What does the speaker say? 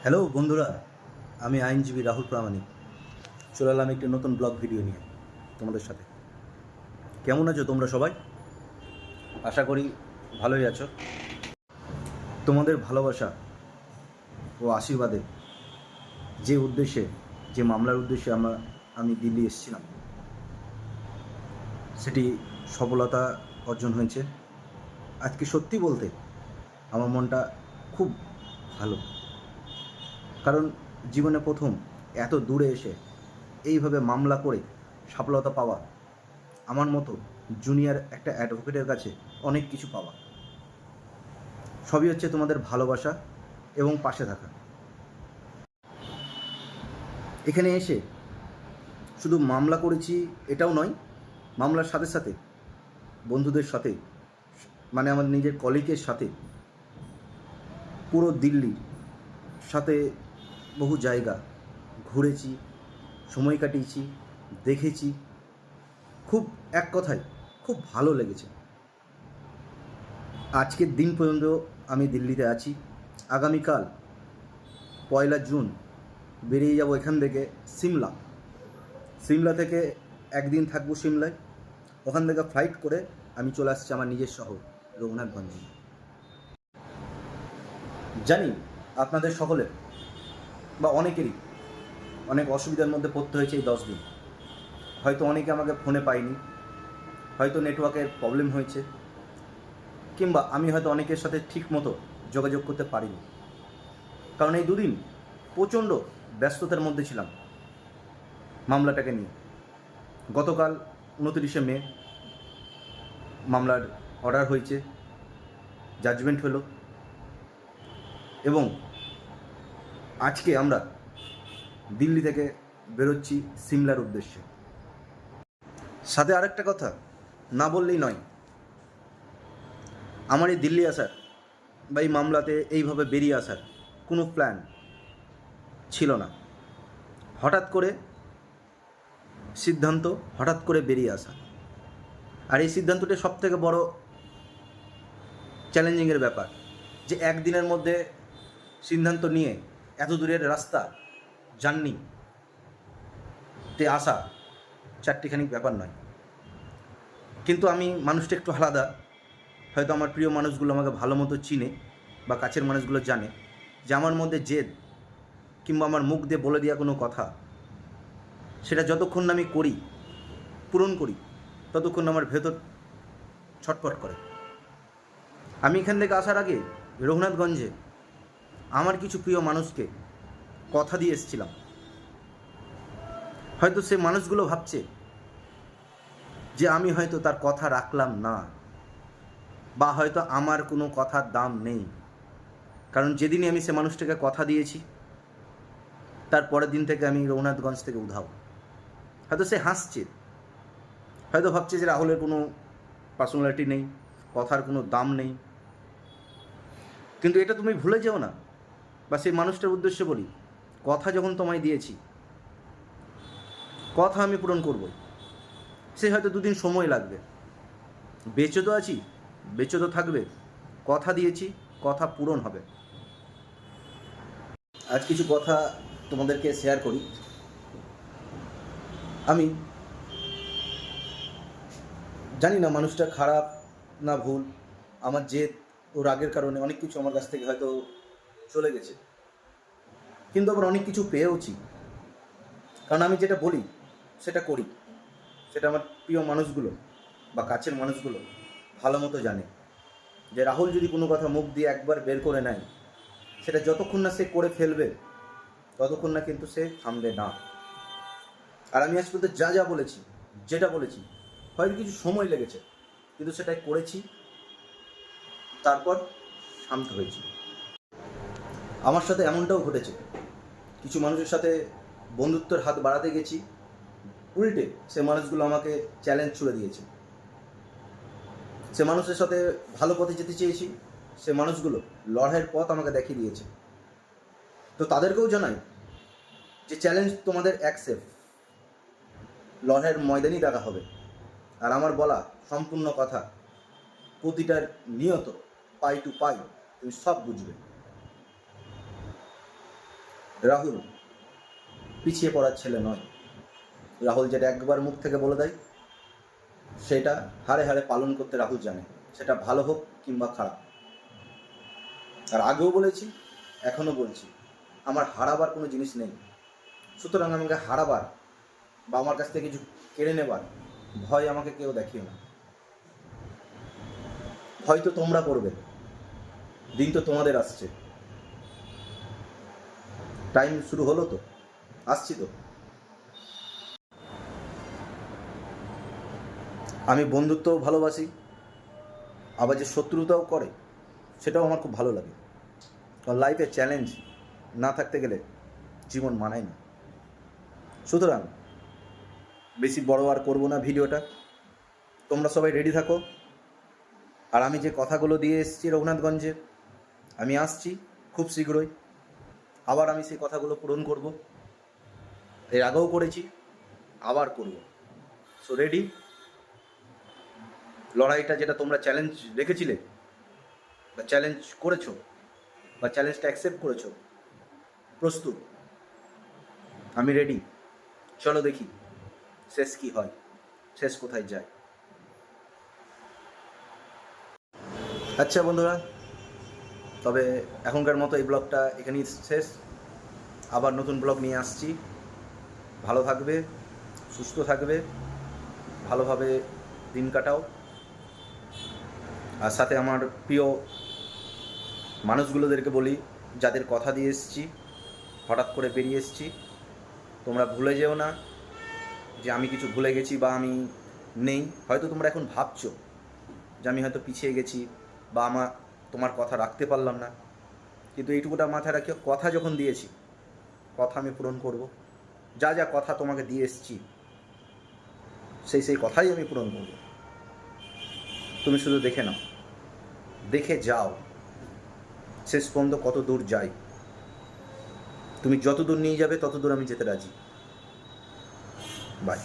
Hello বন্ধুরা, আমি আইনজীবী রাহুল প্রামাণিক চলে এলাম একটি নতুন ব্লগ ভিডিও নিয়ে তোমাদের সাথে। কেমন আছো তোমরা সবাই? আশা করি ভালোই আছো। তোমাদের ভালোবাসা ও আশীর্বাদে যে মামলার উদ্দেশ্যে আমি দিল্লি এসেছিলাম, সেটি সফলতা অর্জন হয়েছে। আজকে সত্যি বলতে আমার মনটা খুব ভালো, কারণ জীবনে প্রথম এত দূরে এসে এইভাবে মামলা করে সফলতা পাওয়া, আমার মতো জুনিয়র একটা অ্যাডভোকেটের কাছে অনেক কিছু পাওয়া। সবই হচ্ছে তোমাদের ভালোবাসা এবং পাশে থাকা। এখানে এসে শুধু মামলা করেছি এটাও নয়, মামলার সাথে সাথে বন্ধুদের সাথে, মানে আমার নিজের কলিগের সাথে পুরো দিল্লির সাথে বহু জায়গা ঘুরেছি, সময় কাটিয়েছি, দেখেছি। খুব এক কথায় খুব ভালো লেগেছে। আজকের দিন পর্যন্ত আমি দিল্লিতে আছি। আগামীকাল 1 জুন বেরিয়ে যাব এখান থেকে সিমলা থেকে একদিন থাকবো সিমলায়। ওখান থেকে ফ্লাইট করে আমি চলে আসছি আমার নিজের শহর রঘুনাথগঞ্জে। জানি আপনাদের সকলের বা অনেকেরই অনেক অসুবিধার মধ্যে পড়তে হয়েছে এই 10 দিন। হয়তো অনেকে আমাকে ফোনে পাইনি, হয়তো নেটওয়ার্কের প্রবলেম হয়েছে, কিংবা আমি হয়তো অনেকের সাথে ঠিক মতো যোগাযোগ করতে পারিনি, কারণ এই দুদিন প্রচণ্ড ব্যস্ততার মধ্যে ছিলাম মামলাটাকে নিয়ে। গতকাল 29শে মে মামলার অর্ডার হয়েছে, জাজমেন্ট হলো, এবং আজকে আমরা দিল্লি থেকে বেরোচ্ছি সিমলার উদ্দেশ্যে। সাথে আরেকটা কথা না বললেই নয়, আমার এই দিল্লি আসার বা এই মামলাতে এইভাবে বেরিয়ে আসার কোনো প্ল্যান ছিল না। হঠাৎ করে সিদ্ধান্ত, হঠাৎ করে বেরিয়ে আসা। আর এই সিদ্ধান্তটা সবথেকে বড় চ্যালেঞ্জিংয়ের ব্যাপার, যে একদিনের মধ্যে সিদ্ধান্ত নিয়ে এত দূরের রাস্তা জার্নিতে আসা চারটিখানি ব্যাপার নয়। কিন্তু আমি মানুষটা একটু আলাদা। হয়তো আমার প্রিয় মানুষগুলো আমাকে ভালো মতো চিনে বা কাছের মানুষগুলো জানে যে আমার মধ্যে জেদ কিংবা আমার মুখ দিয়ে বলে দেওয়া কোনো কথা, সেটা যতক্ষণ না আমি পূরণ করি ততক্ষণ আমার ভেতর ছটফট করে। আমি এখান থেকে আসার আগে রঘুনাথগঞ্জে আমার কিছু প্রিয় মানুষকে কথা দিয়ে এসেছিলাম। হয়তো সে মানুষগুলো ভাবছে যে আমি হয়তো তার কথা রাখলাম না, বা হয়তো আমার কোনো কথার দাম নেই, কারণ যেদিনই আমি সে মানুষটাকে কথা দিয়েছি তার পরের দিন থেকে আমি রঘুনাথগঞ্জ থেকে উধাও। হয়তো সে হাসছে, হয়তো ভাবছে যে রাহুলের কোনো পার্সোনালিটি নেই, কথার কোনো দাম নেই। কিন্তু এটা তুমি ভুলে যেও না, বা সেই মানুষটার উদ্দেশ্যে বলি, কথা যখন তোমায় দিয়েছি, কথা আমি পূরণ করবই। সে হয়তো দুদিন সময় লাগবে, বেঁচে তো আছি, বেঁচে তো থাকবে, কথা দিয়েছি, কথা পূরণ হবে। আজ কিছু কথা তোমাদেরকে শেয়ার করি। আমি জানি না মানুষটা খারাপ না ভুল, আমার জেদ ও রাগের কারণে অনেক কিছু আমার কাছ থেকে হয়তো চলে গেছে, কিন্তু আবার অনেক কিছু পেয়েওছি। কারণ আমি যেটা বলি সেটা করি, সেটা আমার প্রিয় মানুষগুলো বা কাছের মানুষগুলো ভালো মতো জানে যে রাহুল যদি কোনো কথা মুখ দিয়ে একবার বের করে নেয়, সেটা যতক্ষণ না সে করে ফেলবে ততক্ষণ না কিন্তু সে থামবে না। আর আমি আজ পর্যন্ত যা বলেছি, যেটা বলেছি, হয়তো কিছু সময় লেগেছে, কিন্তু সেটাই করেছি, তারপর শান্ত হয়েছি। আমার সাথে এমনটাও ঘটেছে, কিছু মানুষের সাথে বন্ধুত্বের হাত বাড়াতে গেছি, উল্টে সে মানুষগুলো আমাকে চ্যালেঞ্জ ছুড়ে দিয়েছে। সে মানুষের সাথে ভালো পথে যেতে চেয়েছি, সে মানুষগুলো লড়াইয়ের পথ আমাকে দেখিয়ে দিয়েছে। তো তাদেরকেও জানাই যে চ্যালেঞ্জ তোমাদের অ্যাকসেপ্ট, লড়াইয়ের ময়দানই দেখা হবে। আর আমার বলা সম্পূর্ণ কথা প্রতিটার নিয়ত পাই টু পাই তুমি সব বুঝবে। রাহুল পিছিয়ে পড়ার ছেলে নয়। রাহুল যেটা একবার মুখ থেকে বলে দেয় সেটা হাড়ে হাড়ে পালন করতে রাহুল জানে, সেটা ভালো হোক কিংবা খারাপ। আর আগেও বলেছি, এখনও বলছি, আমার হারাবার কোনো জিনিস নেই। সুতরাং আমাকে হারাবার বা আমার কাছ থেকে কিছু কেড়ে নেবার ভয় আমাকে কেউ দেখিও না। হয়তো তোমরা করবে, দিন তো তোমাদের আসছে, টাইম শুরু হলো তো, আসছি তো। আমি বন্ধুত্বও ভালোবাসি, আবার যে শত্রুতাও করে সেটাও আমার খুব ভালো লাগে। কারণ লাইফে চ্যালেঞ্জ না থাকতে গেলে জীবন মানায় না। সুতরাং বেশি বড় আর করবো না ভিডিওটা। তোমরা সবাই রেডি থাকো। আর আমি যে কথাগুলো দিয়ে এসেছি রঘুনাথগঞ্জে, আমি আসছি খুব শীঘ্রই। আবার আমি সেই কথাগুলো পূরণ করব। এর আগেও করেছি, আবার করব। So ready. লড়াইটা যেটা তোমরা চ্যালেঞ্জ রেখেছিলে বা চ্যালেঞ্জ করেছো বা চ্যালেঞ্জটা অ্যাকসেপ্ট করেছো, প্রস্তুত, আমি রেডি। চলো দেখি শেষ কি হয়, শেষ কোথায় যায়। আচ্ছা বন্ধুরা, তবে এখনকার মতো এই ব্লগটা এখানেই শেষ। আবার নতুন ব্লগ নিয়ে আসছি। ভালো থাকবে, সুস্থ থাকবে, ভালোভাবে দিন কাটাও। আর সাথে আমার প্রিয় মানুষগুলোদেরকে বলি, যাদের কথা দিয়ে এসেছি, হঠাৎ করে বেরিয়ে এসেছি, তোমরা ভুলে যেও না যে আমি কিছু ভুলে গেছি বা আমি নেই। হয়তো তোমরা এখন ভাবছো যে আমি হয়তো পিছিয়ে গেছি বা তোমার কথা রাখতে পারলাম না, কিন্তু এইটুকুটা মাথায় রাখিও, কথা যখন দিয়েছি কথা আমি পূরণ করব। যা যা কথা তোমাকে দিয়ে এসেছি সেই কথাই আমি পূরণ করব। তুমি শুধু দেখে নাও, দেখে যাও শেষ পর্যন্ত কত দূর যাই। তুমি যত দূর নিয়ে যাবে তত দূর আমি যেতে রাজি। বাই।